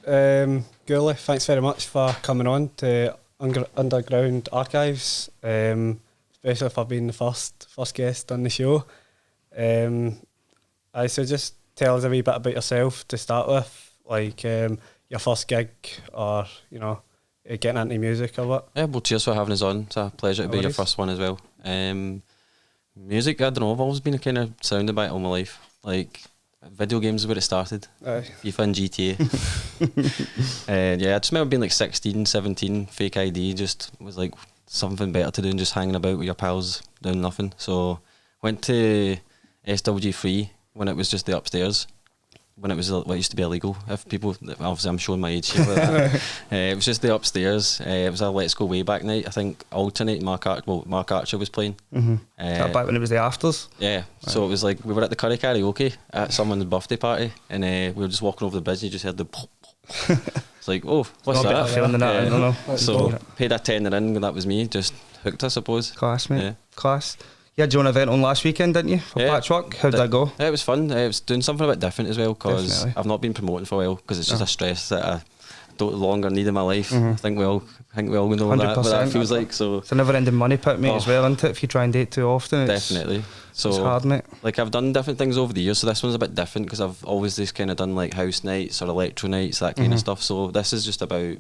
Gourlay, thanks very much for coming on to Underground Archives, especially for being the first guest on the show. So just tell us a wee bit about yourself to start with, like your first gig, or getting into music or what. Yeah, well, cheers for having us on. It's a pleasure to be your first one as well. Music, I don't know, I've always been kind of surrounded by it all my life. Like, video games is where it started. FIFA and GTA. I just remember being like 16, 17, fake ID, just was like something better to do than just hanging about with your pals doing nothing. So went to SW3 when it was just the upstairs, when it was what used to be illegal. If people, obviously I'm showing my age here with that. It was just the upstairs. It was a Let's Go Way Back night. I think alternate Mark Archer was playing. That back when it was the afters? Yeah, right. So it was like we were at the Curry Karaoke at someone's birthday party, and we were just walking over the bridge and you just heard the it's like, oh, what's that? Better feeling than that, I don't know. So paid a tenner in, and that was me, just hooked, I suppose. Class, mate. Class. You had your own event on last weekend, didn't you, for Patchwork? How did that go? It was fun. It was doing something a bit different as well, because I've not been promoting for a while, because it's just a stress that I don't longer need in my life. I think we all know what that feels like. So it's a never-ending money pit, mate, as well, isn't it? If you try and date too often, definitely. So it's hard, mate. Like, I've done different things over the years, so this one's a bit different because I've always just kind of done like house nights or electro nights, that kind of stuff. So this is just about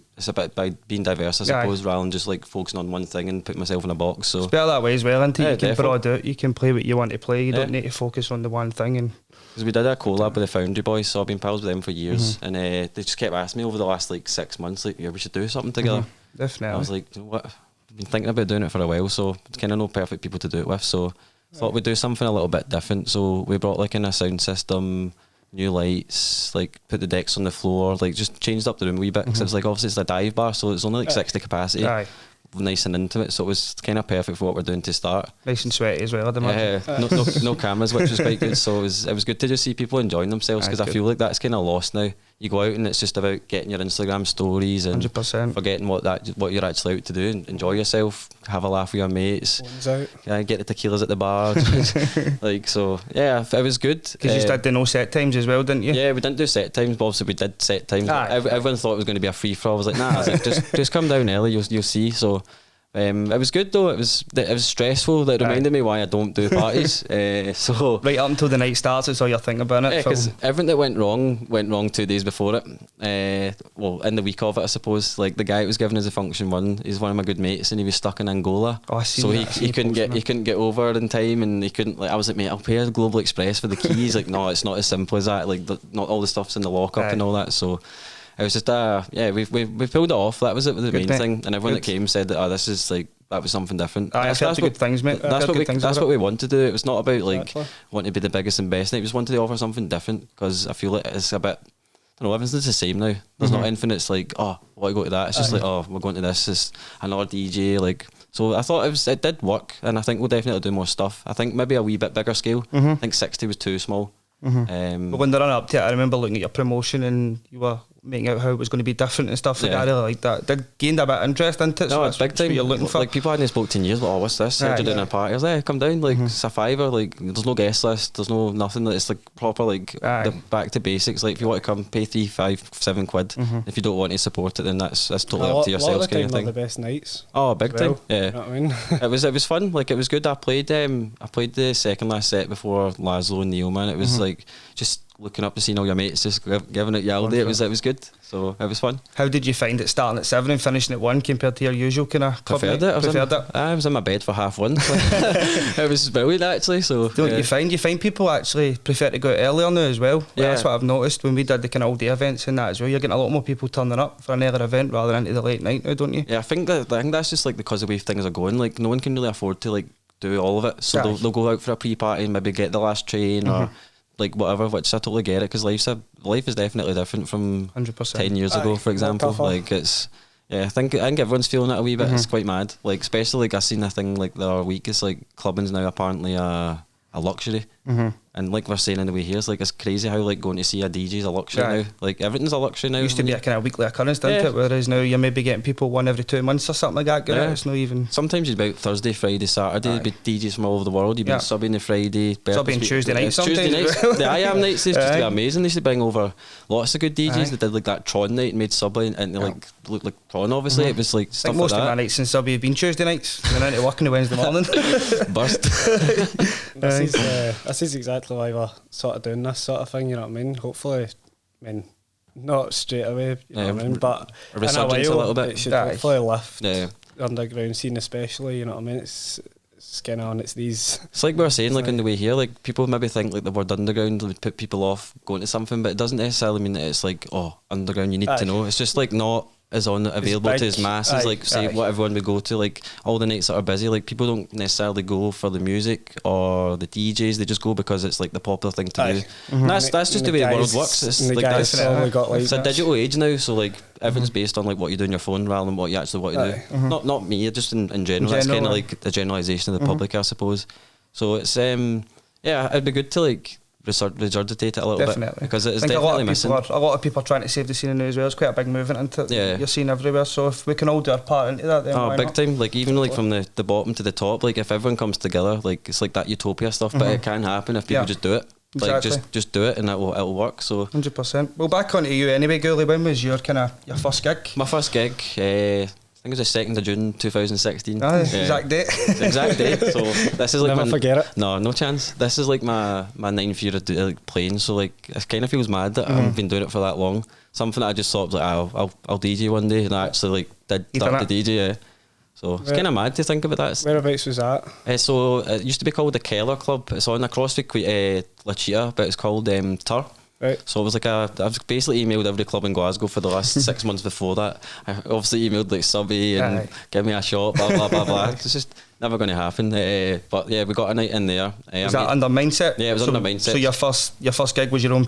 being diverse, I suppose, rather than just like focusing on one thing and putting myself in a box. So it's better that way as well, isn't it? You can broad out, you can play what you want to play. You don't need to focus on the one thing. And because we did a collab with the Foundry Boys, so I've been pals with them for years, and they just kept asking me over the last like 6 months, like, yeah, we should do something together. Definitely. I was like, you know what? I've been thinking about doing it for a while, so it's kind of no perfect people to do it with. So thought we'd do something a little bit different. So we brought like in a sound system, new lights, like put the decks on the floor, like just changed up the room a wee bit, because it's like, obviously it's a dive bar, so it's only like 60 capacity. Nice and intimate, so it was kind of perfect for what we're doing to start. Nice and sweaty as well, I'd imagine. No cameras, which was quite good. So it was good to just see people enjoying themselves, because I feel like that's kind of lost now. You go out and it's just about getting your Instagram stories and 100%. forgetting what you're actually out to do, and enjoy yourself, have a laugh with your mates. Get the tequilas at the bar. Like, so yeah, it was good. Because you did no set times as well, didn't you? Yeah, we didn't do set times, but obviously we did set times. Everyone thought it was going to be a free for all. I was like, nah, just come down early, you'll see. So it was good though. It was stressful. That reminded me why I don't do parties. So right up until the night starts, it's all you're thinking about it. Yeah, because everything that went wrong 2 days before it. Well, in the week of it, I suppose. Like, the guy that was giving us a function one, he's one of my good mates, and he was stuck in Angola. So he couldn't get over in time, and he couldn't. Like, I was like, mate, I'll pay a Global Express for the keys. Like, no, it's not as simple as that. Like, not all the stuff's in the lockup and all that. So it was just we pulled it off. That was the main thing, and everyone that came said that this is like, that was something different. I've heard good things, mate. That's what we wanted to do. It was not about like wanting to be the biggest and best. We just wanted to offer something different, because I feel like it's a bit, I don't know, everything's the same now. There's not anything that's like, oh, I want to go to that. It's just like, oh, we're going to this. It's another DJ. Like, so I thought it did work, and I think we'll definitely do more stuff. I think maybe a wee bit bigger scale. I think 60 was too small. But when they run up to it, I remember looking at your promotion, and you were making out how it was going to be different and stuff like that. I really like that. That gained a bit of interest into it. No, so it's big time. What you're looking for. Like, people hadn't spoken in years. Like, oh, what's this? You're doing a party. I was like, come down. Like, it's a fiver. Like, there's no guest list. There's no nothing. It's like proper, like the back to basics. Like, if you want to come, pay 3, 5, 7 quid. If you don't want to support it, then that's totally up to yourselves. Kind of thing. The best nights. Oh, big time. Yeah. You know what I mean? it was fun. Like, it was good. I played the second last set before Laszlo and Neil, man. It was like just looking up to seeing all your mates just giving it yaldy. It was good. So it was fun. How did you find it starting at 7 and finishing at 1 compared to your usual kind of club Preferred it. I was in my bed for half 1. It was brilliant, actually. So you find people actually prefer to go out earlier now as well. Yeah, that's what I've noticed when we did the kind of all day events and that as well. You're getting a lot more people turning up for another event rather than into the late night now, don't you? Yeah, I think that's just like because of the way things are going. Like, no one can really afford to like do all of it, so they'll go out for a pre-party and maybe get the last train or like whatever, which I totally get it, because life is definitely different from 100%. 10 years ago, for example. Like, it's, yeah, I think everyone's feeling it a wee bit. It's quite mad. Like, especially like I seen a thing like the other week, it's like clubbing's now apparently a luxury. And like we're saying in the way here, it's like it's crazy how like going to see a DJ is a luxury now. Like everything's a luxury now. It used to be a kind of weekly occurrence, didn't it? Whereas now you're maybe getting people one every 2 months or something like that. It's not even. Sometimes you'd be out Thursday, Friday, Saturday. You'd be DJs from all over the world. You'd be subbing the Friday. Subbing Tuesday night. Tuesday nights. The I Am nights used to be amazing. They used to bring over lots of good DJs. They did like that Tron night and made Subway and they like looked like Tron. Obviously, it was like stuff like that. Most of my nights in Subway have been Tuesday nights. And then to work on the Wednesday morning. Burst. This is exactly why we're sort of doing this sort of thing, you know what I mean? Hopefully, I mean, not straight away, you know what I mean? But a resurgence a little bit. It should hopefully lift the underground scene especially, you know what I mean? It's kind of on its knees. It's like we were saying, like on the way here, like people maybe think like the word underground would put people off going to something, but it doesn't necessarily mean that it's like, oh, underground, you need to know. It's just like not as available to as masses, like say what everyone would go to, like all the nights that are busy, like people don't necessarily go for the music or the DJs, they just go because it's like the popular thing to do. And that's just the way the world works. It's like it's a digital age now, so like everything's based on like what you do on your phone rather than what you actually want to do. Not me, just in general. That's kind of like the generalisation of the public, I suppose. So it's it'd be good to like regurgitate it a little bit because it's definitely missing. A lot of people are trying to save the scene now as well. It's quite a big movement into you're seeing everywhere. So if we can all do our part into that, then big time. Like even like from the bottom to the top, like if everyone comes together, like it's like that utopia stuff. But it can happen if people just do it. Like just do it and it'll work. So 100%. Well, back onto you anyway, Gourlay. When was your first gig? My first gig. I think it was the 2nd of June 2016. Exact date. Exact date. So this is like never forget it. No chance. This is like my 9th year of like playing. So like it kind of feels mad that I've been doing it for that long. Something that I just thought was like I'll DJ one day, and I actually like did start the DJ. Yeah. So it's kind of mad to think about that. Whereabouts was that? So it used to be called the Keller Club. It's on across the La Chita, but it's called Tur. Right. So it was like I've basically emailed every club in Glasgow for the last 6 months before that. I obviously emailed like Subby and give me a shot, blah blah blah blah. It's just never going to happen. But yeah, we got a night in there. Was that under Mindset? Yeah, it was under Mindset. So your first gig was your own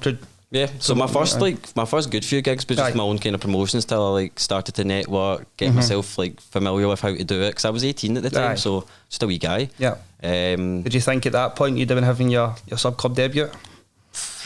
Yeah, so my first good few gigs was just my own kind of promotions till I like started to network, get myself like familiar with how to do it, because I was 18 at the time, so just a wee guy. Yeah. Did you think at that point you'd have been having your Subclub debut?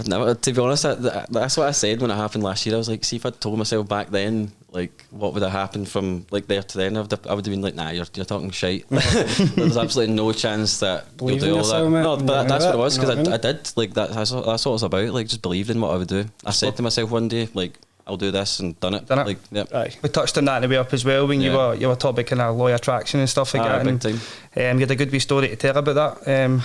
Never, to be honest, that's what I said when it happened last year. I was like, see if I'd told myself back then, like what would have happened from like there to then, I would have been like, nah, you're talking shite. There's absolutely no chance that you'll do all that. No, but that's what it was, because I did, like that's what it was about, like just believed in what I would do. I said to myself one day, like, I'll do this, and done it. Like, yep. We touched on that on the way up as well when you were talking about kind of law attraction and stuff like that. Big time. You had a good wee story to tell about that.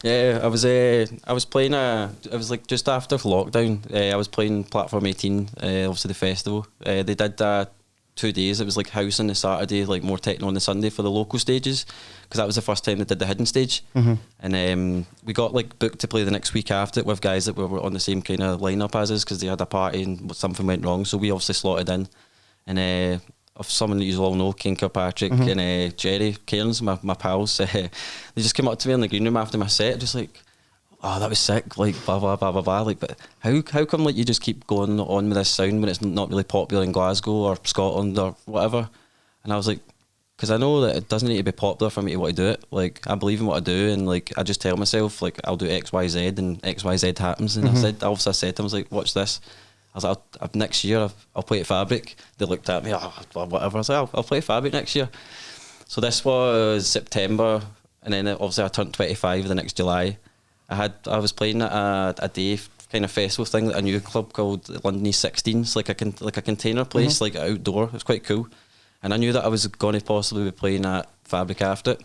Yeah, I was playing it was like just after lockdown. I was playing Platform 18, obviously the festival. They did 2 days. It was like house on the Saturday, like more techno on the Sunday for the local stages, because that was the first time they did the hidden stage. And we got like booked to play the next week after it with guys that were on the same kind of lineup as us, because they had a party and something went wrong, so we obviously slotted in. And of someone that you all know, King Kirkpatrick and Jerry Cairns, my pals, they just came up to me in the green room after my set, just like, oh, that was sick, like blah blah blah blah blah. Like, but how come like you just keep going on with this sound when it's not really popular in Glasgow or Scotland or whatever? And I was like, because I know that it doesn't need to be popular for me to want to do it. Like, I believe in what I do, and like I just tell myself like I'll do X, Y, Z, and X, Y, Z happens. And I said to him, I was like, watch this. I was like, next year I'll play at Fabric. They looked at me, whatever. I was like, I'll play Fabric next year. So this was September, and then obviously I turned 25 the next July. I was playing at a day kind of festival thing at a new club called London East 16. It's like a container place, like outdoor. It's quite cool. And I knew that I was going to possibly be playing at Fabric after it.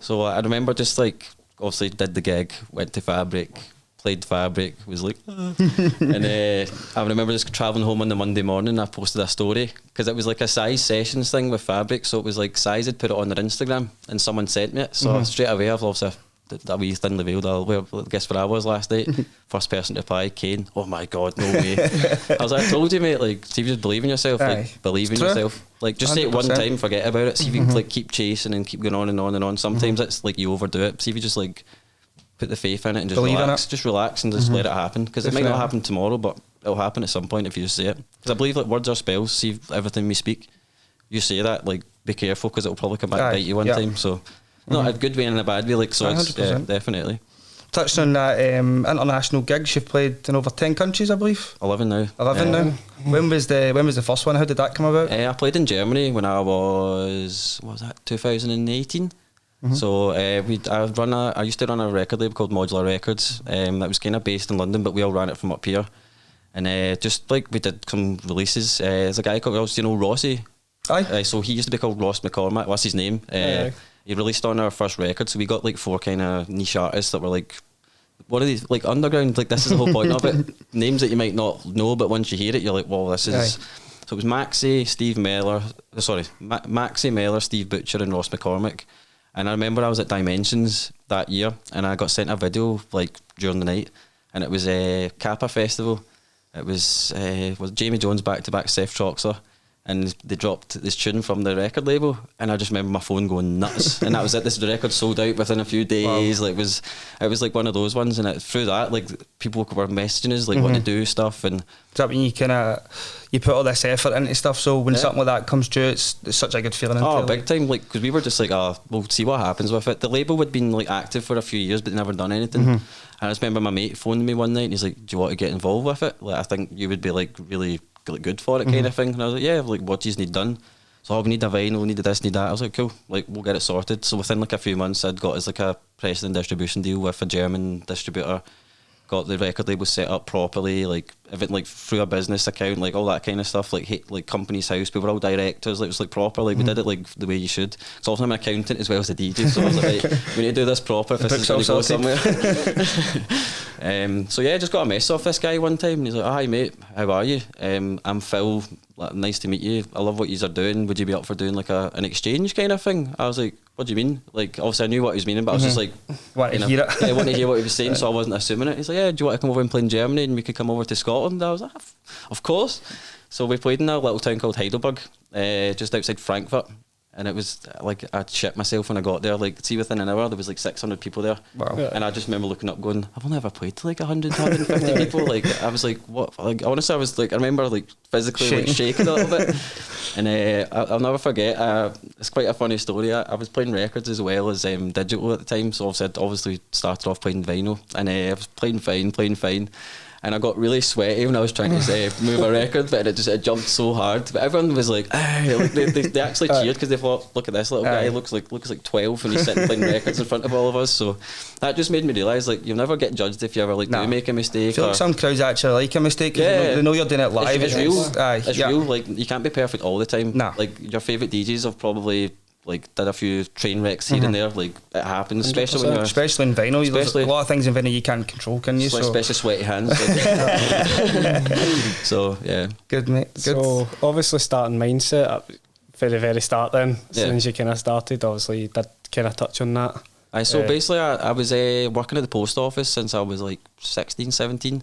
So I remember just like, obviously did the gig, went to Fabric, played Fabric, was like, and I remember just travelling home on the Monday morning. I posted a story, because it was like a Size Sessions thing with Fabric. So it was like Size had put it on their Instagram and someone sent me it. So straight away I've obviously that wee thinly veiled, guess where I was last night? First person to reply, Kane. Oh my god, no way. I was like, I told you, mate, like, see if you just believe in yourself, like, believe in yourself. Like, just 100%. Say it one time, forget about it, see if you can like keep chasing and keep going on and on and on. Sometimes it's like you overdo it. See if you just like put the faith in it and just believe relax. Just relax and just let it happen, because it might not happen tomorrow, but it'll happen at some point if you just say it. Because I believe like words are spells. See everything we speak, you say that, like, be careful, because it'll probably come back and bite you one time. So not a good way and a bad way, like, so it's, definitely. touching on that, international gigs, you've played in over 10 countries, I believe. 11 now. 11 now. When was the first one? How did that come about? I played in Germany when I was, what was that, 2018. So I used to run a record label called Modular Records that was kind of based in London, but we all ran it from up here. And just like we did some releases. There's a guy called, Rossi. Aye. So he used to be called Ross McCormack. What's his name? He released on our first record. So we got like 4 kind of niche artists that were like, what are these, like underground? Like this is the whole point of it. Names that you might not know, but once you hear it, you're like, well, this is. Aye. So it was Maxi, Mellor, Steve Butcher, and Ross McCormack. And I remember I was at Dimensions that year, and I got sent a video like during the night, and it was a Kappa Festival. It was Jamie Jones back-to-back Seth Troxler, and they dropped this tune from the record label, and I just remember my phone going nuts. And that was it. This record sold out within a few days. Wow. Like it was like one of those ones, and through that, like people were messaging us like wanting to do stuff. And is that when you put all this effort into stuff? So when something like that comes through, it's such a good feeling. Big time. Like because we were just like, we'll see what happens with it. The label had been like active for a few years, but they never done anything. And I just remember my mate phoned me one night, and he's like, "Do you want to get involved with it? Like I think you would be like really good for it, kind of thing." And I was like, yeah, like what do you need done? So we need a vinyl, we need this, need that. I was like, cool, like we'll get it sorted. So within like a few months, I'd got us like a pressing and distribution deal with a German distributor, got the record label set up properly, like everything like through a business account, like all that kind of stuff, like company's house. We were all directors, like it was like proper, like we did it like the way you should. So also I'm an accountant as well as a DJ, so I was like, right, we need to do this proper if this is going to go somewhere. So yeah, I just got a message off this guy one time, and he's like, hi mate, how are you? I'm Phil, nice to meet you. I love what you are doing. Would you be up for doing like an exchange kind of thing? I was like, what do you mean? Like obviously I knew what he was meaning, but I was just like, want to hear it. I want to hear what he was saying, so I wasn't assuming it. He's like, yeah, do you want to come over and play in Germany, and we could come over to Scotland? I was like, of course. So we played in a little town called Heidelberg, just outside Frankfurt. And it was like I shit myself when I got there. Like, see, within an hour there was like 600 people there. Wow. Yeah. And I just remember looking up, going, I've only ever played to like 150 people. Like, I was like, what? Like, honestly, I was like, I remember like physically like shaking a little bit. And I'll never forget. It's quite a funny story. I was playing records as well as digital at the time. So I've obviously started off playing vinyl, and I was playing fine. And I got really sweaty when I was trying to move a record, but it jumped so hard. But everyone was like, like they actually cheered because they thought, look at this little guy, looks like 12 and he's sitting playing records in front of all of us. So that just made me realise, like, you'll never get judged if you ever do make a mistake. I feel like some crowds actually like a mistake because they know you're doing it live. It's real. It's real. Like, you can't be perfect all the time. Nah. Like, your favourite DJs have probably like did a few train wrecks here and there. Like, it happens, especially when especially in vinyl. There's a lot of things in vinyl you can't control, can you? So especially sweaty hands. So yeah, good mate. Good. So obviously starting Mindset at very, very start then, as soon as you kind of started, obviously you did kind of touch on that. So basically I was working at the post office since I was like 16, 17,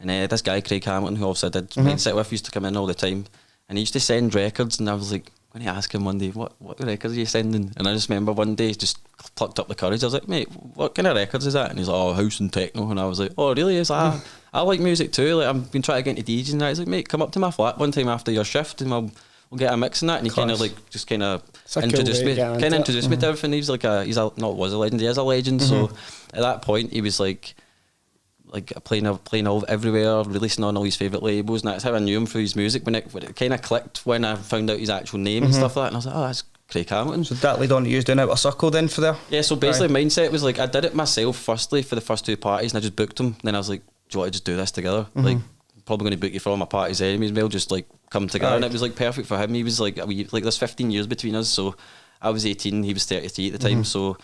and this guy Craig Hamilton, who also did Mindset with, used to come in all the time, and he used to send records, and I was like, when he asked him one day, what records are you sending? And I just remember one day, just plucked up the courage. I was like, mate, what kind of records is that? And he's like, oh, house and techno. And I was like, oh, really? He's like, I like music too. Like, I've been trying to get into DJing. And he's like, mate, come up to my flat one time after your shift, and we'll get a mix in that. And he kind of like just kind of introduced me to everything. He was like a legend. He is a legend. So at that point, he was like playing all everywhere, releasing on all his favourite labels, and that's how I knew him through his music. When it kind of clicked when I found out his actual name and stuff like that, and I was like, oh, that's Craig Hamilton. So that led on to you doing Outer Circle then for there? Yeah, so basically Mindset was like, I did it myself firstly for the first 2 parties, and I just booked them. Then I was like, do you want to just do this together? Like, I'm probably going to book you for all my parties anyways, we'll just like come together. And it was like perfect for him. He was like, there's 15 years between us, so I was 18, he was 33 at the time, so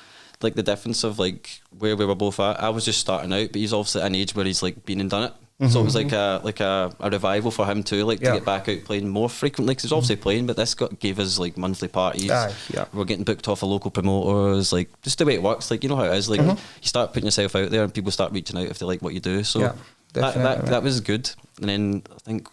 like the difference of like where we were both at, I was just starting out, but he's obviously at an age where he's like been and done it. So it was like a revival for him too, like to get back out playing more frequently, because he was obviously playing, but this gave us like monthly parties. We're getting booked off of local promoters, like just the way it works, like you know how it is, like you start putting yourself out there and people start reaching out if they like what you do. So that was good. And then I think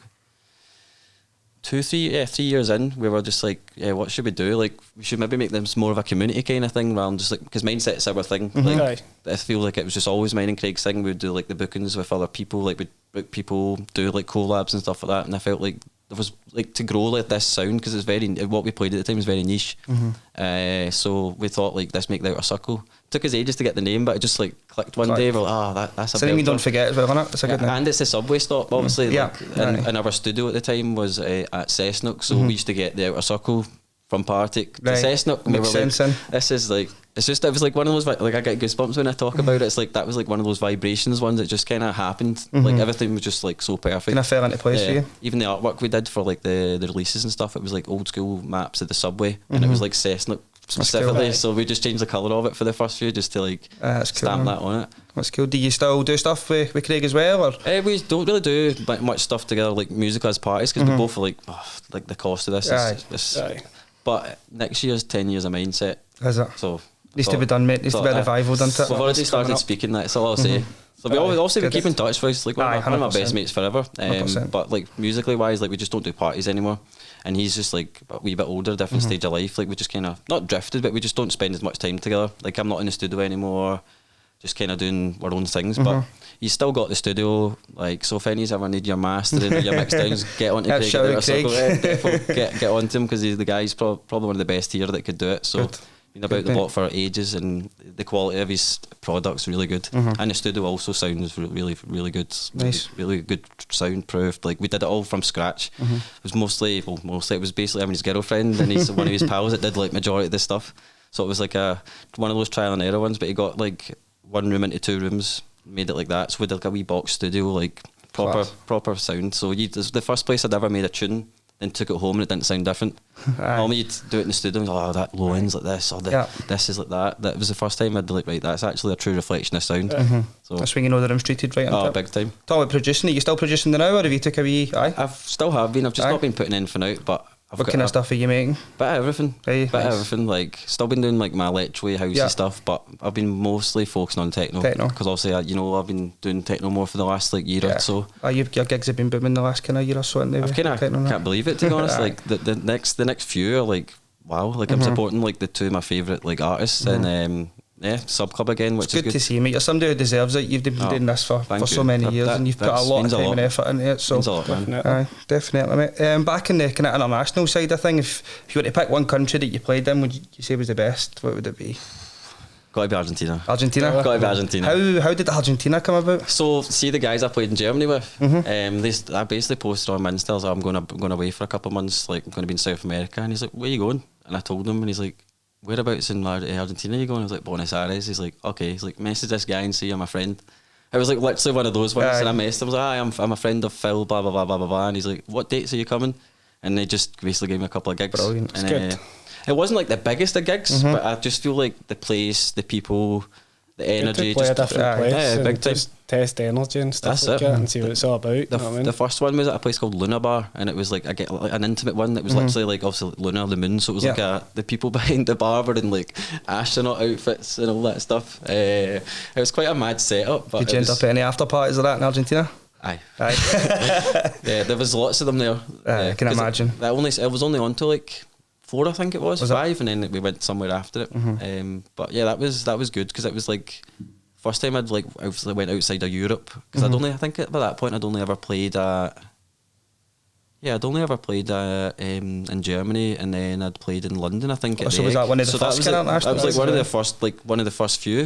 3 years in, we were just like, what should we do? Like, we should maybe make this more of a community kind of thing, rather than just like, because Mindset's our thing. Like, I feel like it was just always mine and Craig's thing. We'd do like the bookings with other people, like we'd book people, do like collabs and stuff like that. And I felt like there was like to grow like this sound, because it's very, what we played at the time was very niche. So we thought like this make the Outer Circle. Took us ages to get the name, but it just like clicked one day. We're like, that's a name you don't forget as well, isn't it? It's a good name. And it's a subway stop, obviously. And our studio at the time was at Cessnock, so we used to get the Outer Circle from Partick to Cessnock. Makes sense. This is like, it's just, it was like one of those, like I get goosebumps when I talk about it. It's like, that was like one of those vibrations ones that just kind of happened. Like everything was just like so perfect. Kind of fell into place for you. Even the artwork we did for like the releases and stuff, it was like old school maps of the subway, and it was like Cessnock specifically. Cool. So we just changed the colour of it for the first few, just to like stamp that on it. That's cool. Do you still do stuff with Craig as well, or? We don't really do much stuff together, like music as parties, because we both are like, like the cost of this is. But next year's 10 years of Mindset. Is it? So needs to be done, mate. Needs to be a revival, doesn't it? We've already started speaking, that's all I'll say. So we keep in touch with us, like one of my best mates forever. But like musically wise, like we just don't do parties anymore. And he's just like a wee bit older, different stage of life. Like we just kind of, not drifted, but we just don't spend as much time together. Like I'm not in the studio anymore, just kind of doing our own things. But he's still got the studio. Like, so if any ever need your mastering or your mix downs, get onto Craig. Get onto him, because he's the guy. He's probably one of the best here that could do it. So been about the block for ages, and the quality of his product's really good. And the studio also sounds really, really good. Nice. Really good sound proofed. Like we did it all from scratch. It was mostly it was basically having his girlfriend and he's one of his pals that did like majority of this stuff. So it was like one of those trial and error ones, but he got like one room into 2 rooms, made it like that. So we did like a wee box studio, like proper sound. So this was the first place I'd ever made a tune, then took it home and it didn't sound different. Normally you'd do it in the studio and go, that low end's like this, or this is like that. That was the first time I'd be like, right, that's actually a true reflection of sound. So that's when you know the room's treated right. Oh, big time. Talk about producing. Are you still producing now, or have you took a wee? I've still have been. I've just not been putting anything out, but what kind of stuff are you making? Bit of everything. Bit of everything. Like, still been doing like my electro housey stuff, but I've been mostly focusing on techno. Because obviously, I've been doing techno more for the last like year or so. Your gigs have been booming the last kind of year or so. I've kind of can't believe it, to be honest. Like the next few are like, wow. Like I'm supporting like the 2 of my favourite like artists, and Subclub again, which is good to see, mate. You're somebody who deserves it. You've been doing this for so many years, and you've put a lot of time and effort into it. So means a lot, man. Definitely, mate. Back in the kind of international side of things, if you were to pick one country that you played in, would you say was the best? What would it be? Got to be Argentina. Got to be Argentina. How did Argentina come about? So, see the guys I played in Germany with. I basically posted on my Insta, I'm going away for a couple of months. Like I'm going to be in South America, and he's like, "Where are you going?" And I told him, and he's like, "Whereabouts in Argentina are you going?" I was like, "Buenos Aires." He's like, "Okay." He's like, "Message this guy and say I'm a friend." It was like literally one of those ones, and I messaged him. I was like, I'm a friend of Phil, blah blah blah blah blah blah. And he's like, "What dates are you coming?" And they just basically gave me a couple of gigs. Brilliant. And, good. It wasn't like the biggest of gigs, but I just feel like the place, the people, the energy, play just a different place, big time. just test energy and stuff. That's like it. that, and see what it's all about. The first one was at a place called Luna Bar, and it was like an intimate one that was literally like obviously Luna, the moon. So it was like the people behind the bar were in like astronaut outfits and all that stuff. It was quite a mad setup. But did you end up at any after parties of that in Argentina? Aye. Yeah, there was lots of them there. I can imagine. It was only on to like 4, I think it was 5, and then we went somewhere after it. But yeah, that was good, because it was like first time I'd like obviously went outside of Europe, because I think by that point I'd only ever played in Germany, and then I'd played in London, I think. So was that one of the first kind of international? That was like one of the first few.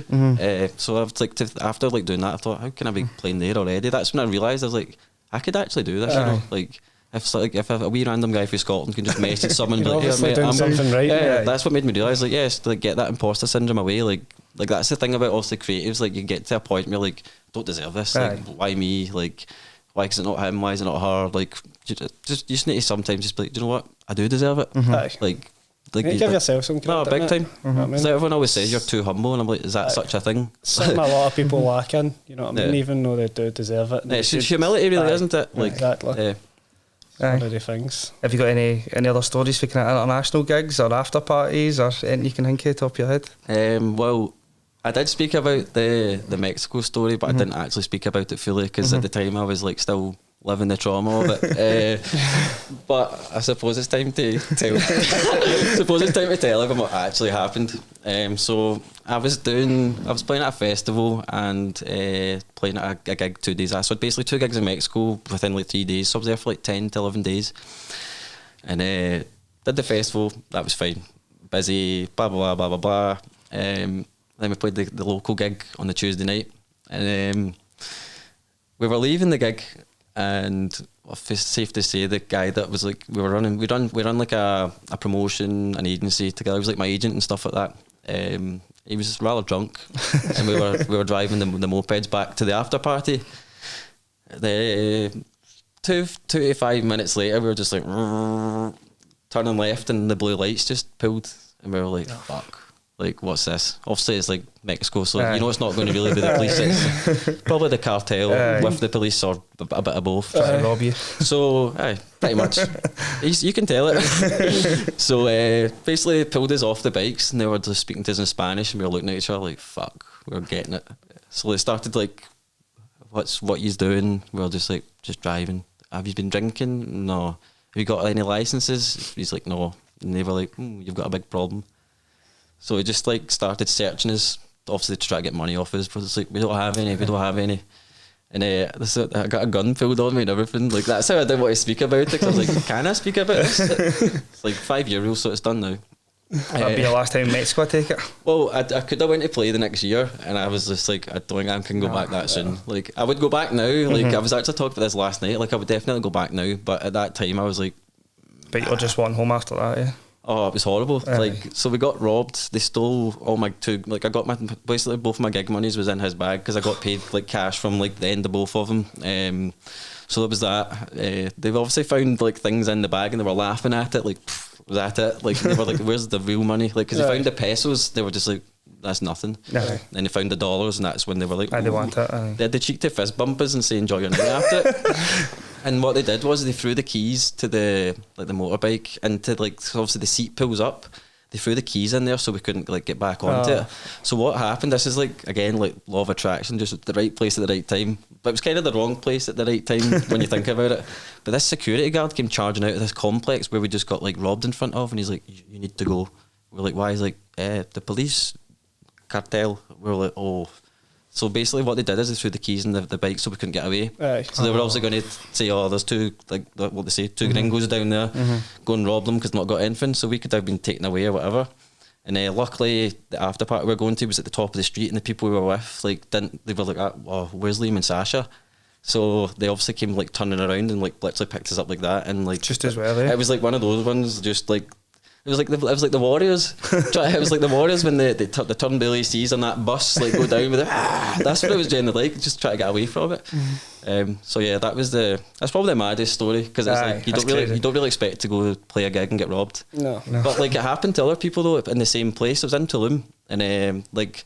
So I was like, after like doing that, I thought, how can I be playing there already? That's when I realised I was like, I could actually do this. You know, like. If a wee random guy from Scotland can just message someone and be like, "Here, mate, I'm something right." That's what made me realise, like, yes, like get that imposter syndrome away. Like that's the thing about also creatives. Like you get to a point where you're like, don't deserve this. Like, why me? Like, why is it not him? Why is it not her? Like, you just need to sometimes just be like, do you know what? I do deserve it. Like you give yourself some credit. No, big time. Like everyone always says you're too humble, and I'm like, is that such a thing? Something a lot of people lack in. You know what I mean? Even though they do deserve it. It's humility, really, isn't it? Like, exactly. One of the things. Have you got any other stories for kind of international gigs or after parties or anything you can think of top of your head? Well, I did speak about the Mexico story, but I didn't actually speak about it fully, because at the time I was like still living the trauma of it. But I suppose it's time to tell everyone what actually happened. So I was playing at a festival and playing at a gig 2 days. So basically 2 gigs in Mexico within like 3 days. So I was there for like 10 to 11 days. And did the festival, that was fine. Busy, blah, blah, blah, blah, blah. Then we played the local gig on the Tuesday night. And we were leaving the gig, and it's safe to say the guy that was like, we run like a promotion, an agency together. He was like my agent and stuff like that. He was rather drunk, and we were driving the mopeds back to the after party. The 2 to 5 minutes later, we were just like turning left, and the blue lights just pulled, and we were like, fuck. Like, what's this? Obviously, it's like Mexico, so you know it's not going to really be the police. It's probably the cartel with the police, or a bit of both. Trying to rob you. So, pretty much. You can tell it. So, basically, pulled us off the bikes, and they were just speaking to us in Spanish, and we were looking at each other like, fuck, we were getting it. So they started like, what he's doing? We were just like, just driving. Have you been drinking? No. Have you got any licenses? He's like, no. And they were like, you've got a big problem. So he just like started searching us, obviously to try to get money off us. But it's like, we don't have any. And I got a gun pulled on me and everything. Like, that's how I didn't want to speak about it, because I was like, can I speak about this? It's like €5, so it's done now. That'll be your last time in Mexico, I take it? Well, I could have went to play the next year, and I was just like, I don't think I can go back that soon. Like, I would go back now. Like, I was actually talking about this last night. Like, I would definitely go back now, but at that time I was like... But you're just wanting home after that, yeah? Oh, it was horrible. Like, so we got robbed. They stole all my I got basically both my gig monies was in his bag, because I got paid like cash from like the end of both of them. So there was that. They've obviously found like things in the bag, and they were laughing at it. Like, was that it? Like, they were like, where's the real money? Like, because they found the pesos, they were just like, that's nothing. Then they found the dollars, and that's when they were like, they want it. They had the cheek to fist bump us and say, enjoy your night after it. And what they did was they threw the keys to the motorbike into, like, so obviously the seat pulls up. They threw the keys in there so we couldn't like get back onto it. So what happened? This is like, again, like law of attraction, just at the right place at the right time. But it was kind of the wrong place at the right time when you think about it. But this security guard came charging out of this complex where we just got like robbed in front of, and he's like, "You need to go." We're like, "Why?" He's like, "The police cartel." We're like, "Oh." So basically what they did is they threw the keys in the bike so we couldn't get away. So they were obviously going to say, oh, there's two, like what they say, two gringos down there, go and rob them because they've not got anything. So we could have been taken away or whatever. And luckily the after party we were going to was at the top of the street, and the people we were with, like, they were like, oh, where's Liam and Sasha? So they obviously came like turning around and like literally picked us up like that, and like just as well. It was like one of those ones, just like it was like the Warriors. It was like the Warriors when they turned Billy C's on that bus, like go down with it. That's what it was generally like, just try to get away from it. So yeah, that's probably the maddest story, because it's like you don't really expect to go play a gig and get robbed. No. But like it happened to other people though in the same place. It was in Tulum, and like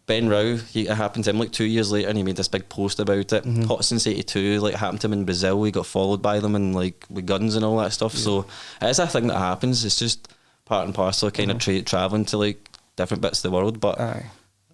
Ben Rao, it happened to him like 2 years later, and he made this big post about it. Hot Since 82, like it happened to him in Brazil. He got followed by them and like with guns and all that stuff. So it is a thing that happens. It's just part and parcel of kind of travelling to like different bits of the world. But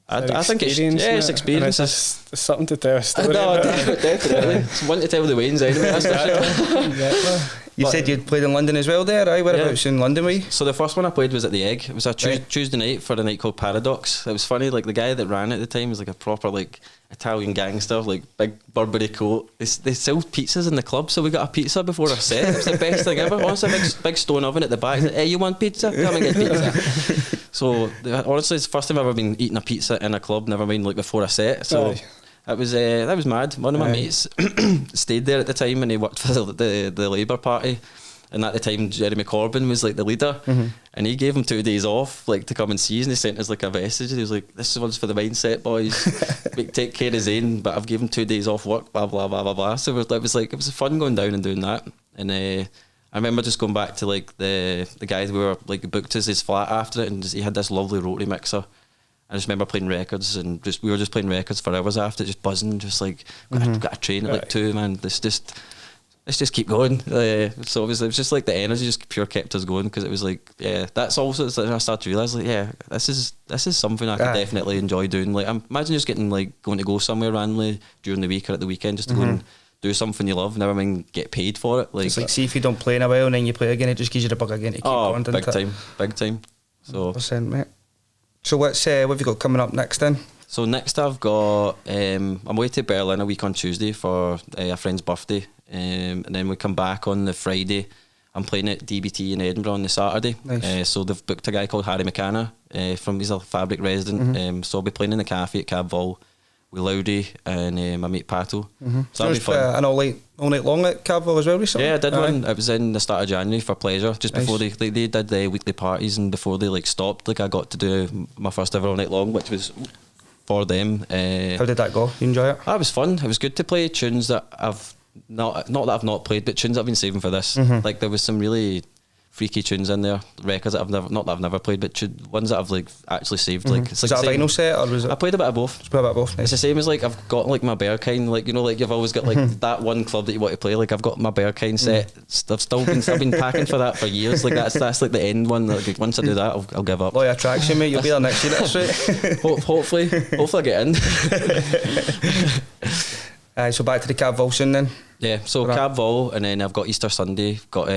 I think it's experience. It's something to tell a story. No, definitely. It's one to tell the Waynes anyway. That's for sure. You said you'd played in London as well there, right? Whereabouts in London were you? So the first one I played was at the Egg. It was a Tuesday night for a night called Paradox. It was funny, like the guy that ran it at the time was like a proper like Italian gangster, like big Burberry coat. They sell pizzas in the club, so we got a pizza before our set. It was the best thing ever. Honestly, a big stone oven at the back. Like, hey, you want pizza? Come and get pizza. So honestly, it's the first time I've ever been eating a pizza in a club, never mind like before a set. So that was mad. One of my mates stayed there at the time, and he worked for the Labour Party. And at the time, Jeremy Corbyn was like the leader, and he gave him 2 days off, like to come and see us, and he sent us like a message. He was like, "This one's for the mindset boys. Take care of Zane, but I've given 2 days off work." Blah blah blah blah blah. So it was fun going down and doing that. And I remember just going back to like the guy we were like booked as his flat after it, and he had this lovely rotary mixer. I just remember playing records, and we were just playing records for hours after, just buzzing, just like got a train at like 2, man. Let's just keep going. So it was just like the energy just pure kept us going, because it was like, that's also, I started to realise like, this is something I could definitely enjoy doing. Like imagine just getting like going to go somewhere randomly during the week or at the weekend just to go and do something you love, never mind get paid for it. Like, it's like, see if you don't play in a while and then you play again, it just gives you the bug again to keep going, big time. So 100%, mate. So what's what have you got coming up next then? So next I've got I'm away to Berlin a week on Tuesday for a friend's birthday, and then we come back on the Friday. I'm playing at DBT in Edinburgh on the Saturday. Nice. So they've booked a guy called Harry McCanna he's a Fabric resident. So I'll be playing in the cafe at Cab Vol with Loudy and my mate Pato. So that'll be fun. An all night long at Cab Vol as well recently? Yeah, I did one. It was in the start of January for pleasure, just before they did the weekly parties, and before they like stopped, like I got to do my first ever all night long, which was for them. How did that go? You enjoy it? It was fun. It was good to play tunes that I've not that I've not played, but tunes that I've been saving for this. Like there was some really freaky tunes in there, records that I've never played, but ones that I've like actually saved. Like it's was like that a vinyl set or was it? I played a bit of both. Just played a bit of both. Nice. It's the same as like I've got like my Berkine, like you know, like you've always got like that one club that you want to play. Like I've got my Berkine set. I've been packing for that for years. Like that's like the end one. Like once I do that, I'll give up. Loyal attraction, mate. You'll be there next year. That's right. Hopefully I get in. So back to the Cab Vol soon then. Yeah, so Cab Vol, and then I've got Easter Sunday. Got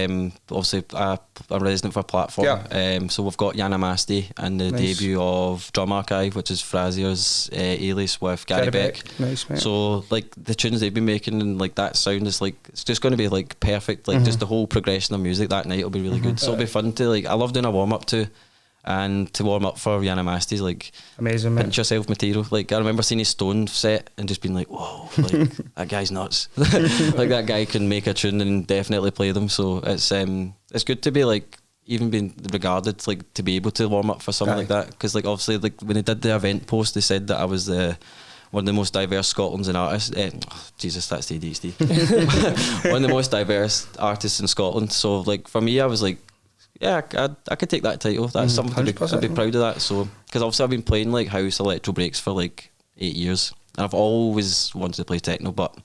obviously I'm resident for Platform. Yeah. So we've got Yana Masti and the debut of Drum Archive, which is Frazier's alias with Gary Beck. Nice, mate. So like the tunes they've been making and like that sound is like it's just going to be like perfect. Like just the whole progression of music that night will be really good. So it'll be fun to like. I love doing a warm up too. And to warm up for Yana Masti's like amazing, man. Pinch Yourself material. Like I remember seeing his Stone set and just being like, whoa, like that guy's nuts. Like that guy can make a tune and definitely play them. So it's good to be like even being regarded like to be able to warm up for something like that, because like obviously like when they did the event post, they said that I was one of the most diverse Scotland's and artists. Jesus, that's ADHD. One of the most diverse artists in Scotland. So like for me, I was like, yeah, I could take that title. That's something I'd be proud of that. So, because obviously I've been playing like house electro breaks for like 8 years, and I've always wanted to play techno, but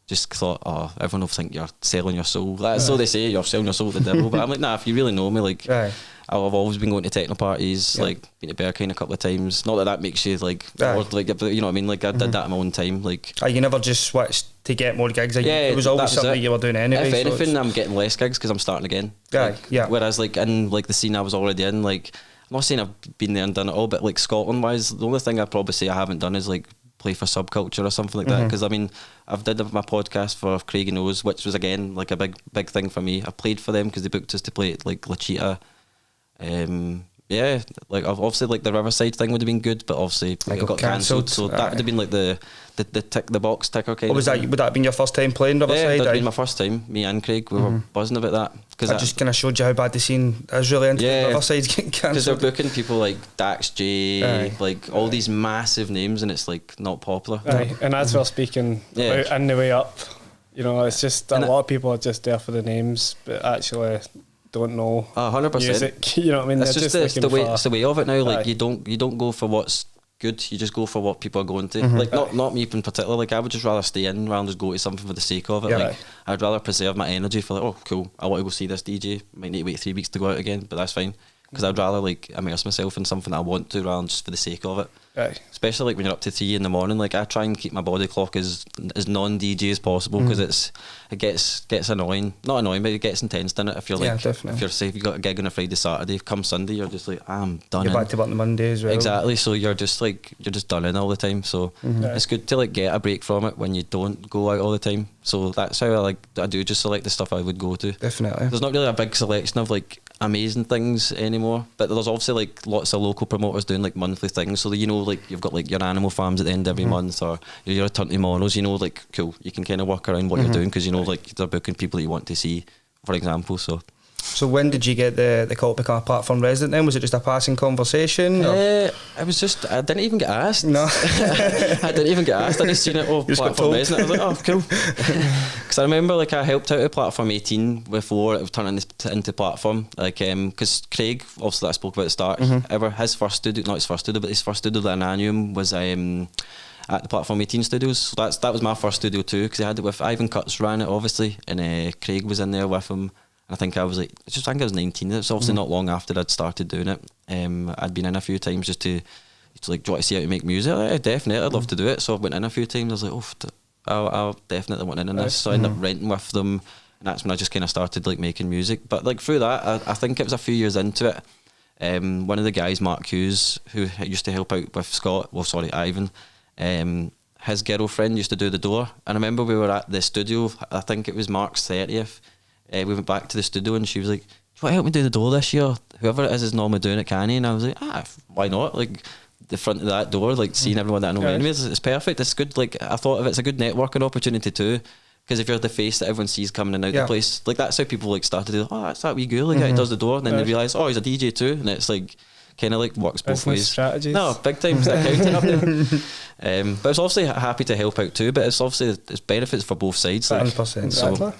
just thought, everyone will think you're selling your soul. That's so they say, you're selling your soul to the devil. But I'm like, nah, if you really know me, like, I've always been going to techno parties, like been to Berkine a couple of times. Not that makes you like, bored, like, you know what I mean? Like I did that in my own time. Like, you never just switched to get more gigs. Like, it was always something you were doing anyway. If anything, I'm getting less gigs because I'm starting again. Whereas like in like the scene I was already in, like I'm not saying I've been there and done it all, but like Scotland wise, the only thing I'd probably say I haven't done is like play for Subculture or something like that. Because I mean, I've did my podcast for Craig and O's, which was again like a big thing for me. I played for them because they booked us to play at like La Cheetah. Like obviously like the Riverside thing would have been good, but obviously it got cancelled, so that would have been like the box ticker kind of was that thing. Would that have been your first time playing Riverside? Yeah, that would been my first time. Me and Craig, we were buzzing about that, because that just kind of showed you how bad the scene is really into Riverside getting cancelled, because they're booking people like Dax J, like all these massive names, and it's like not popular. And as we're speaking about in the way up, you know, it's just a lot of people are just there for the names, but actually don't know 100%. music. You know what I mean? It's just it's the way of it now. Like you don't go for what's good, you just go for what people are going to. Like not me in particular. Like I would just rather stay in rather than just go to something for the sake of it. Like I'd rather preserve my energy for like, oh cool, I want to go see this DJ. Might need to wait 3 weeks to go out again, but that's fine. Because I'd rather like immerse myself in something I want to rather than just for the sake of it. Especially like when you're up to 3 in the morning. Like I try and keep my body clock as non-DJ as possible, because it gets annoying. Not annoying, but it gets intense, doesn't it? If you're like, if you're say if you got a gig on a Friday, Saturday, come Sunday, you're just like, I'm done. You're back to work on Monday as well. Exactly. So you're just done in all the time. So it's good to like get a break from it when you don't go out all the time. So that's how I do just select the stuff I would go to. Definitely. There's not really a big selection of like amazing things anymore, but there's obviously like lots of local promoters doing like monthly things, so that, you know, like you've got like your animal farms at the end of every month, or your return to monos, you know, like cool, you can kind of work around what you're doing, because you know like they're booking people that you want to see, for example. So when did you get the call to become a Platform resident then? Was it just a passing conversation? It was just, I didn't even get asked. No. I didn't even get asked. I just seen it, Platform resident. I was like, oh, cool. Because I remember like I helped out at Platform 18 before it was turning into Platform. Like, because Craig, obviously that I spoke about at the start, his first studio, not his first studio, but his first studio, the Ananium, was at the Platform 18 studios. So that was my first studio too, because I had it with Ivan Cutts, ran it obviously, and Craig was in there with him. I think I was 19. It's obviously not long after I'd started doing it. I'd been in a few times just to like, do you want to see how to make music? Definitely, I'd love to do it. So I went in a few times. I was like, I definitely want in on this. So I ended up renting with them, and that's when I just kind of started like making music. But like through that, I think it was a few years into it. One of the guys, Mark Hughes, who used to help out with Ivan, his girlfriend used to do the door. And I remember we were at the studio, I think it was Mark's 30th. We went back to the studio and she was like, "Do you want to help me do the door this year? Whoever it is normally doing it, can he?" And I was like, why not? Like, the front of that door, like seeing everyone that I know anyways, it's perfect. It's good. Like, I thought of it's a good networking opportunity too. Because if you're the face that everyone sees coming in and out the place, like that's how people like started to, it's that wee Gourlay guy who does the door, and then they realise, he's a DJ too, and it's like kind of like works both ways. Strategies. No, big time accounting up there. But it's obviously happy to help out too, but it's obviously it's benefits for both sides. Like, 100%.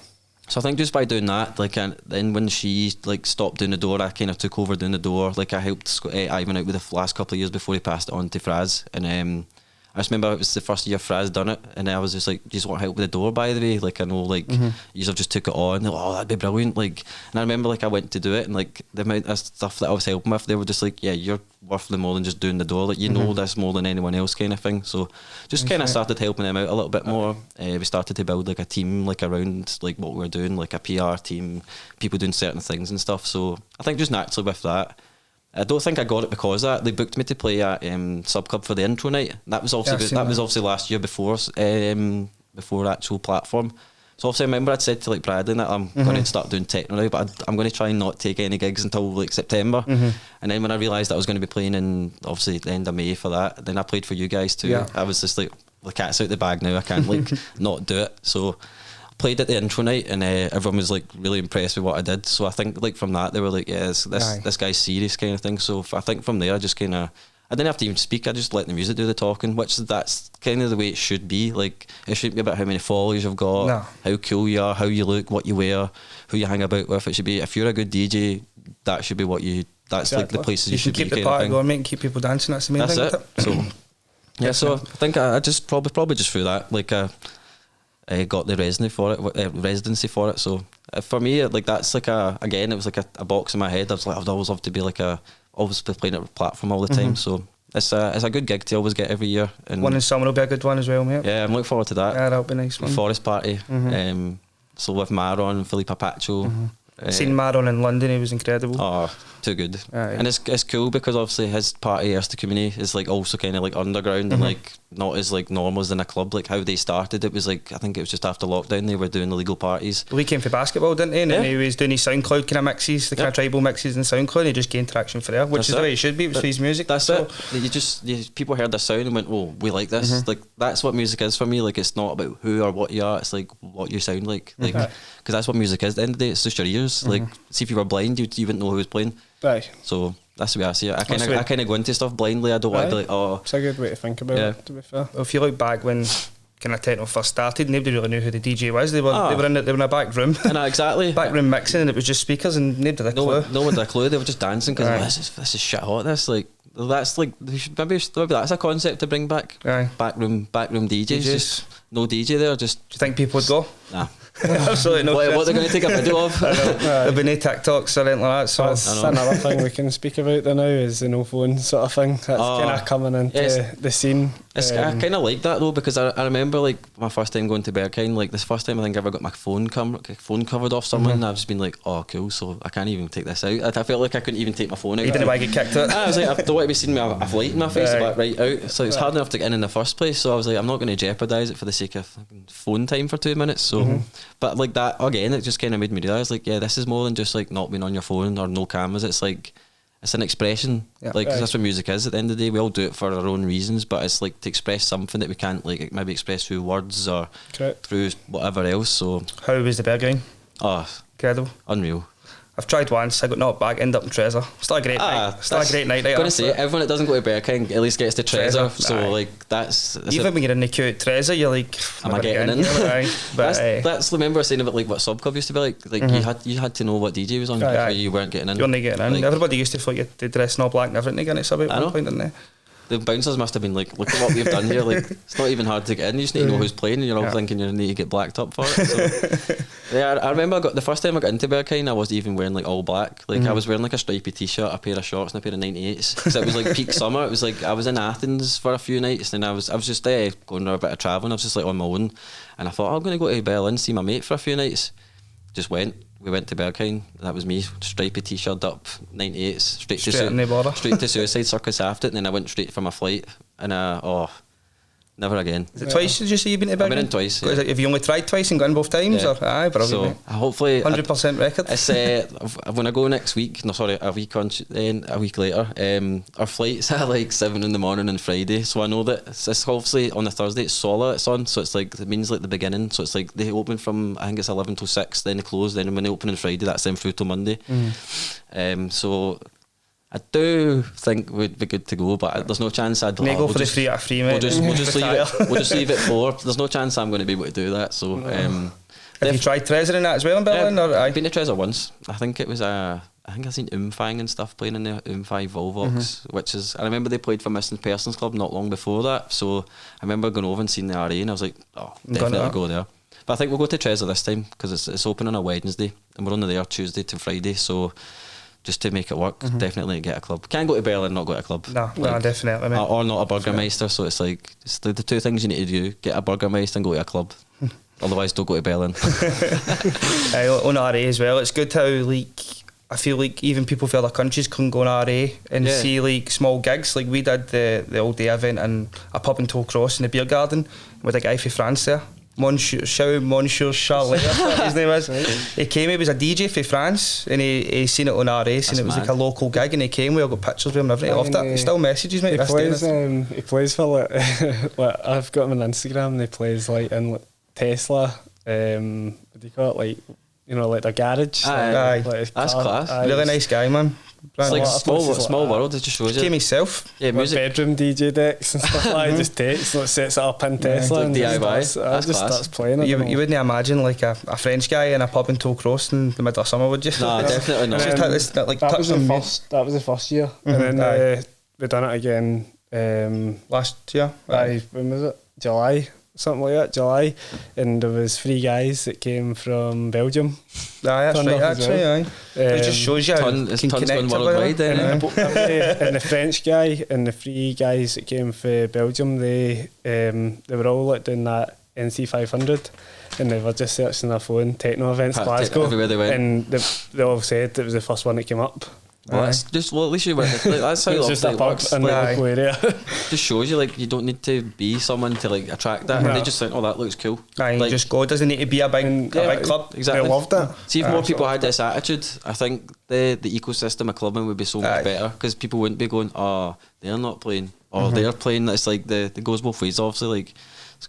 So I think just by doing that, like, and then when she like stopped doing the door, I kind of took over doing the door. Like, I helped Ivan out with the last couple of years before he passed it on to Fraz, and I just remember it was the first year Fraz done it, and I was just like, "Do you just want help with the door, by the way?" Like, I know, like, you have just took it on. They're like, that'd be brilliant. Like, and I remember, like, I went to do it, and like the amount of stuff that I was helping with, they were just like, "Yeah, you're worth more than just doing the door. Like, you know this more than anyone else," kind of thing. So, just kind of started helping them out a little bit more. We started to build like a team, like around like what we were doing, like a PR team, people doing certain things and stuff. So, I think just naturally with that. I don't think I got it because of that. They booked me to play at Subclub for the intro night. That was obviously last year before actual platform. So obviously I remember I'd said to like Bradley that I'm going to start doing techno now, but I'm going to try and not take any gigs until like September. And then when I realised that I was going to be playing in obviously the end of May for that, then I played for you guys too. I was just like, the cat's out the bag now. I can't like not do it. So played at the intro night, and everyone was like really impressed with what I did. So I think like from that they were like, this guy's serious kind of thing. So I think from there I just kind of, I didn't have to even speak. I just let the music do the talking, which that's kind of the way it should be. Like, it shouldn't be about how many followers you've got, how cool you are, how you look, what you wear, who you hang about with. It should be, if you're a good DJ, that should be what you. That's like the places you should keep be. The party going, mate, and keep people dancing. That's the main thing. That's it. So yeah, so I think I just probably just through that, like I got the residency for it. So for me, like that's like it was like a box in my head. I was like, I'd always love to be like always be playing at a platform all the time. So it's a good gig to always get every year. And one in summer will be a good one as well, mate. Yeah, I'm looking forward to that. Yeah, that'll be a nice one. Forest Party. So with Maron, Philippe Apacho. Seen Maron in London, he was incredible. Oh, too good. And it's cool because obviously his party, Erste Community, is like also kind of like underground and like not as like normal as in a club. Like how they started, it was like, I think it was just after lockdown they were doing illegal parties. Well, he came for basketball, didn't he? And then he was doing his SoundCloud kind of mixes, the kind of tribal mixes in SoundCloud, and he just gained traction for there, which is the way it should be. It was for his music. That's it. People heard the sound and went, "Oh, we like this." Like that's what music is for me. Like it's not about who or what you are. It's like what you sound like. Like because that's what music is. At the end of the day, it's just your ears. Like see if you were blind, you wouldn't know who was playing. Right. So that's the way I see it. I kind of go into stuff blindly. I don't want to be like, oh. It's a good way to think about it, to be fair. Well, if you look back when kind of techno first started, nobody really knew who the DJ was. They were in a back room. Exactly. Back room mixing, and it was just speakers, and nobody had a clue. No one had a clue. They were just dancing because this is shit hot. This that's like maybe that's a concept to bring back. Backroom DJs. Just no DJ there. Just. Do you think people would go? Nah. Absolutely no. What they're going to take a video of? There'll be no TikToks or anything like that. So that's another thing we can speak about there now is the no phone sort of thing. That's kind of coming into the scene. I kind of like that though because I remember like my first time going to Berghain, like this first time I think I ever got my phone covered off someone, and I've just been like, oh cool, so I can't even take this out. I felt like I couldn't even take my phone out. You didn't want to get kicked out? I was like, I don't want to be seeing me a light in my face right out. So it's hard enough to get in the first place. So I was like, I'm not going to jeopardise it for the sake of phone time for 2 minutes. So, but like that again, it just kind of made me realise like, yeah, this is more than just like not being on your phone or no cameras. It's like it's an expression, like cause that's what music is. At the end of the day, we all do it for our own reasons, but it's like to express something that we can't like maybe express through words or through whatever else. So how was the Berghain? Oh, incredible, unreal. I've tried once, I got knocked back, ended up in Trezor. Still a great night. Still a great night. I'm going to say, everyone that doesn't go to Berghain at least gets to Trezor. So like that's even when you're in the queue at Trezor, you're like, am I getting in? But that's remember I was saying about like what Subclub used to be like you had to know what DJ was on or you weren't getting in. You weren't getting in. Everybody used to feel like you had to dress in all black and everything to get in at Sub at one point, didn't they? the bouncers must have been like, look at what we've done here. Like, it's not even hard to get in. You just need to know who's playing, and you're all thinking you need to get blacked up for it. So, yeah, I remember the first time I got into Berkine, I wasn't even wearing like all black. Like I was wearing like a stripy t-shirt, a pair of shorts, and a pair of 98s. Because it was like peak summer. It was like I was in Athens for a few nights, and I was just going on a bit of travelling. I was just like on my own, and I thought I'm going to go to Berlin, see my mate for a few nights. Just went. We went to Berkine. That was me, stripy t-shirt up, 98s, straight to Suicide Circus after it, and then I went straight for my flight, and never again. Is it twice did you say you've been to Berkine? I've been in twice. Yeah. Have you only tried twice and gone both times? Yeah. Or, aye, brilliant. So mate. hopefully 100% record. It's when I go next week. No, sorry, a week later. Our flight's at like 7 in the morning on Friday, so I know that it's obviously on the Thursday. It's Sola. It's on, so it's like it means like the beginning. So it's like they open from I think it's 11 till 6, then they close. Then when they open on Friday, that's them through till Monday. So I do think we'd be good to go, but there's no chance I'd go for the 3 out of 3, mate. We'll just leave it 4. There's no chance I'm going to be able to do that. So have you tried Treasure in that as well in Berlin? Or I've been to Treasure once. I think it was I think I seen Umfang and stuff playing in the Umfang Volvox, which is I remember they played for Missing Persons Club not long before that. So I remember going over and seeing the RA, and I was like, oh, definitely go there. But I think we'll go to Treasure this time because it's open on a Wednesday and we're only there Tuesday to Friday. So just to make it work, definitely get a club. Can't go to Berlin, not go to a club. No, definitely. Mate. Or not a Burgermeister. So it's like it's the 2 things you need to do: get a Burgermeister and go to a club. Otherwise, don't go to Berlin. On RA as well, it's good how like I feel like even people from other countries can go on RA and see like small gigs. Like we did the all day event in a pub in Tollcross in the beer garden with a guy from France there. Monsieur Charlet, his name is. He came, he was a DJ for France, and he seen it on RA, and it was like a local gig, and he came, we all got pictures with him and everything. He loved it. He still messages me. He plays for like I've got him on Instagram, and he plays like in like, Tesla, what do you call it, like, you know, like the garage. Aye. Like that's class. Really nice guy, man. It's like small world. It just shows you. Came himself. Yeah, music. Bedroom DJ decks and stuff like that. Just takes, like, sets it up in Tesla like and DIY. just starts playing it. You wouldn't imagine like a French guy in a pub in Tollcross in the middle of summer, would you? No, definitely not. That was the first year, and then we done it again last year. When was it? Something like that, July, and there was 3 guys that came from Belgium. That's right, actually, it just shows you how you can connect worldwide. And the French guy and the 3 guys that came from Belgium, they were all like doing that NC 500, and they were just searching their phone techno events Glasgow, everywhere they went, and they all said it was the first one that came up. Well, that's just at least you went. Like, that's how it's just a pub in the local area. Just shows you like you don't need to be someone to like attract that. No. They just think, oh, that looks cool. Like, you just go. It doesn't need to be a big club. Exactly. They loved it. See, if more people had this attitude, I think the ecosystem of clubbing would be so much better because people wouldn't be going, oh, they're not playing, or they're playing. It's like it goes both ways. Obviously, like.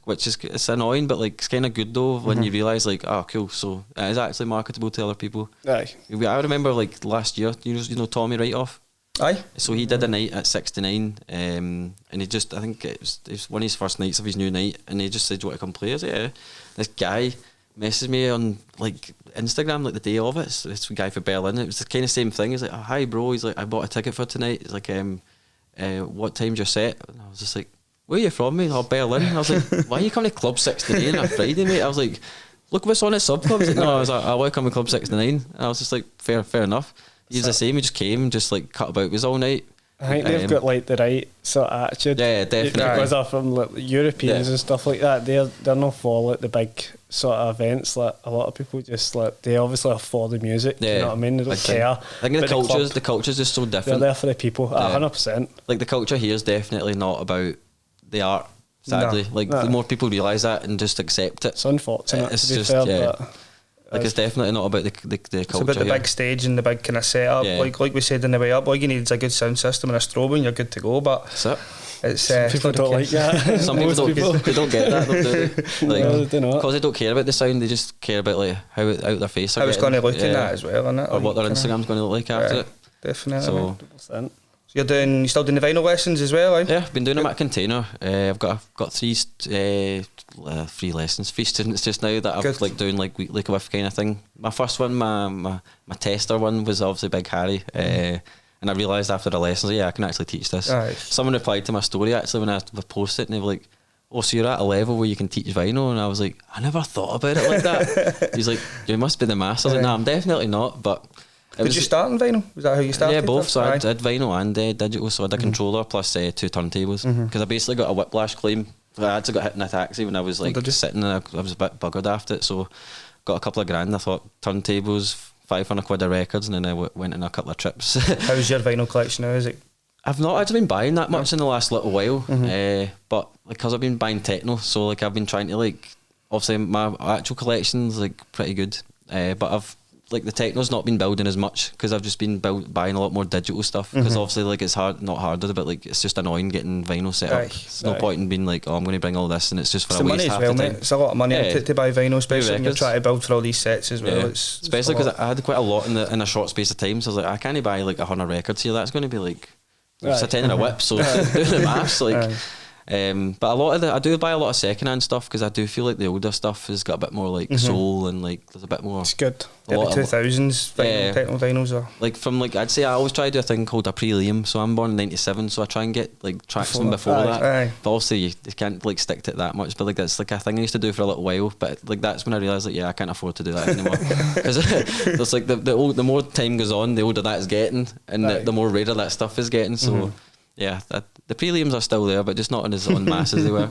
Which is it's annoying, but like it's kind of good though when you realise like, oh, cool, so it is actually marketable to other people. Aye. I remember like last year, you know Tommy Wright-Off. Aye. So he did a night at 69, and he just, I think it was one of his first nights of his new night, and he just said, "Do you want to come play?" I said, "Yeah." This guy messaged me on like Instagram like the day of it. It's a guy from Berlin. It was the kind of same thing. He's like, "Oh, hi bro." He's like, "I bought a ticket for tonight." He's like, "What time's your set?" And I was just like, "Where are you from, mate?" "Oh, Berlin." And I was like, "Why are you coming to Club 69 on a Friday, mate?" I was like, "Look what's on at Subclub." He's like, "No." I was like, "I want to come to Club 69." And I was just like, fair enough. He's the same. He just came and just like cut about with us all night. I think they've got like the right sort of attitude. Yeah, definitely. Because they're from like Europeans and stuff like that. They're not for like the big sort of events. Like a lot of people just like they obviously are for the music. Yeah, you know what I mean? They don't care. I think the culture's just so different. They're there for the people. 100%. Like the culture here is definitely not about the art. Sadly, the more people realise that and just accept it. It's unfortunate. It's to be just fair, but like it's definitely not about the culture. It's about the big stage and the big kind of setup. Yeah. Like we said in the way up, all you need is a good sound system and a strobe and you're good to go. But it's people don't like that. Some people don't get that. Like, no, they do not. Because they don't care about the sound, they just care about like how out their face. How it's going to look in that as well, isn't it? Or what their Instagram's going to look like after it. Definitely. So 100%. You're still doing the vinyl lessons as well, Yeah, I've been doing them at Container. I've got 3 lessons, 3 students just now that I've like doing like weekly with kind of thing. My first one, my tester one was obviously Big Harry, and And I realised after the lessons, I can actually teach this. Someone replied to my story actually when I posted it, and they were like, oh, so you're at a level where you can teach vinyl? And I was like, I never thought about it like that. He's like, you must be the master. I was like, no, I'm definitely not. But did you start in vinyl? Was that how you started? Yeah, both. So I did vinyl and digital. So I had a controller plus 2 turntables. Because I basically got a whiplash claim. I actually got hit in a taxi when I was like sitting and I was a bit buggered after it. So got a couple of grand. I thought turntables, £500 of records, and then I went on a couple of trips. How's your vinyl collection now? Is it? I've not actually been buying that much in the last little while, but because I've been buying techno, so like I've been trying to like, obviously my actual collection's like pretty good, but I've like the techno's not been building as much because I've just been buying a lot more digital stuff because obviously like it's not harder, but like it's just annoying getting vinyl set up. There's no point in being like, oh, I'm going to bring all this and it's just for a waste half the time. It's a lot of money to buy vinyl, especially when you're trying to build for all these sets as well. Especially because I had quite a lot in a short space of time, so I was like, I can't buy like 100 records here. That's going to be like it's a 10 and a whip, so do the maths like. But a lot of I do buy a lot of second-hand stuff because I do feel like the older stuff has got a bit more like soul and like there's a bit more. It's good. The 2000s techno vinyls are like from like I'd say I always try to do a thing called a prelim. So I'm born in '97, so I try and get like tracks from before that. But obviously you can't like stick to it that much. But like that's like a thing I used to do for a little while. But like that's when I realised like I can't afford to do that anymore because it's like the more time goes on, the older that is getting, and the more rarer that stuff is getting. So. Yeah, the prelims are still there, but just not as en masse as they were.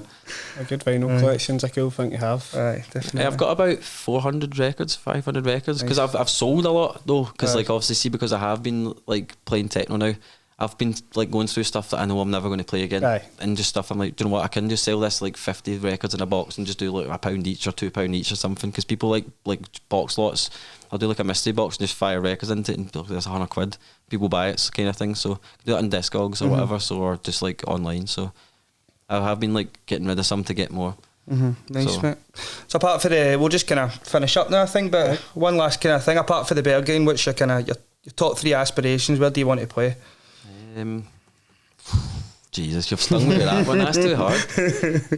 A good vinyl collection's a cool thing to have. Definitely. I've got about 400 records, 500 records, because I've sold a lot though. Because like obviously, because I have been like playing techno now, I've been like going through stuff that I know I'm never going to play again, and just stuff I'm like, do you know what? I can just sell this like 50 records in a box and just do like £1 each or £2 each or something. Because people like box lots. I'll do like a mystery box and just fire records into it and be like, there's £100. People buy it, kind of thing. So do that on Discogs or whatever, so or just like online. So I have been like getting rid of some to get more. Nice, mate. So apart from we'll just kind of finish up now, I think. But one last kind of thing, apart from the bear game, which are kind of your top 3 aspirations, where do you want to play? Jesus, you've stung me with that one. That's too hard.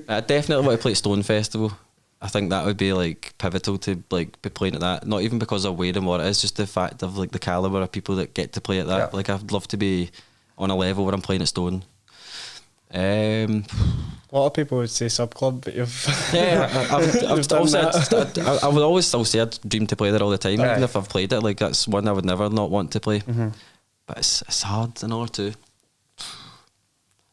I definitely want to play at Stone Festival. I think that would be like pivotal to like be playing at that. Not even because of weight and what it is, just the fact of like the calibre of people that get to play at that. Like I'd love to be on a level where I'm playing at Stone. A lot of people would say Subclub, but you've I would always still say I'd dream to play there all the time, even if I've played it. Like that's one I would never not want to play. But it's hard in order to.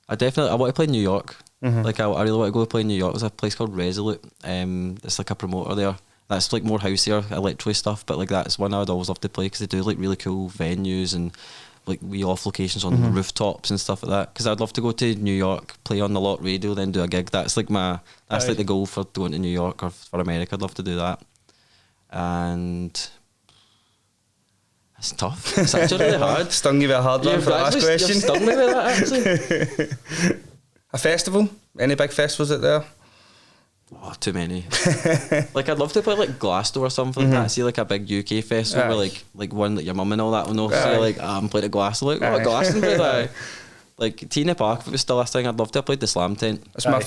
I want to play New York. Like I really want to go play in New York. There's a place called Resolute. It's like a promoter there. That's like more houseier, electro stuff. But like that's one I would always love to play because they do like really cool venues and like wee off locations on rooftops and stuff like that. Because I'd love to go to New York, play on the lot radio, then do a gig. That's like like the goal for going to New York or for America. I'd love to do that. And it's tough. It's actually really hard. Stung you with a hard one for the last question. You've stung me with that actually. A festival? Any big festivals out there? Oh, too many. Like I'd love to play like Glasgow or something like that. See like a big UK festival where like one that your mum and all that will know. Say like I'm playing at Glasgow. Like what Glastonbury? Like Tina Park, if it was still a thing, I'd love to have played the Slam Tent. That's my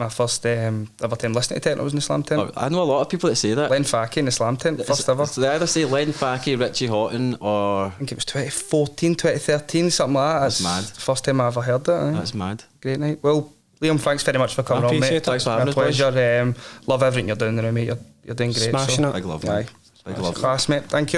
first ever time listening to techno was in the Slam Tent. I know a lot of people that say that. Len Faki in the Slam Tent, first ever. So they either say Len Faki, Richie Houghton, or I think it was 2014, 2013, something like that. That's mad. The first time I ever heard that. That's mad. Great night. Well, Liam, thanks very much for coming on, mate. Thanks for having us. Pleasure. Love everything you're doing now, mate. You're doing great. Smashing it. Big love, mate. Big love. Class, mate. Thank you.